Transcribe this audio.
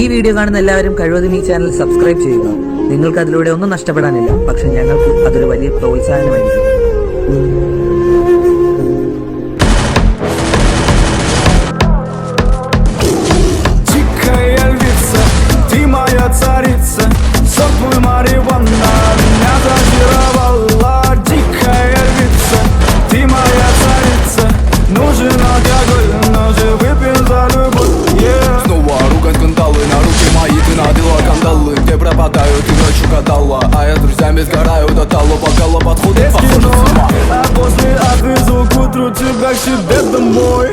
ഈ വീഡിയോ കാണുന്ന എല്ലാവരും കഴിവതും ഈ ചാനൽ സബ്സ്ക്രൈബ് ചെയ്യുക. നിങ്ങൾക്ക് അതിലൂടെ ഒന്നും നഷ്ടപ്പെടാനില്ല, പക്ഷെ ഞങ്ങൾക്ക് അതൊരു വലിയ പ്രോത്സാഹനമായിരിക്കും. Царица, сок мой Мариванна, меня зачаровала. Дикая львица, ты моя царица. Нужен алкоголь, но же выпьем за любовь, yeah. Снова ругань скандалы, на руки мои ты надела кандалы. Где пропадаю, ты ночью гадала, а я с друзьями сгораю до тала. Бокала подходит, похоже с ума. А после отвезу к утру тебя к себе домой.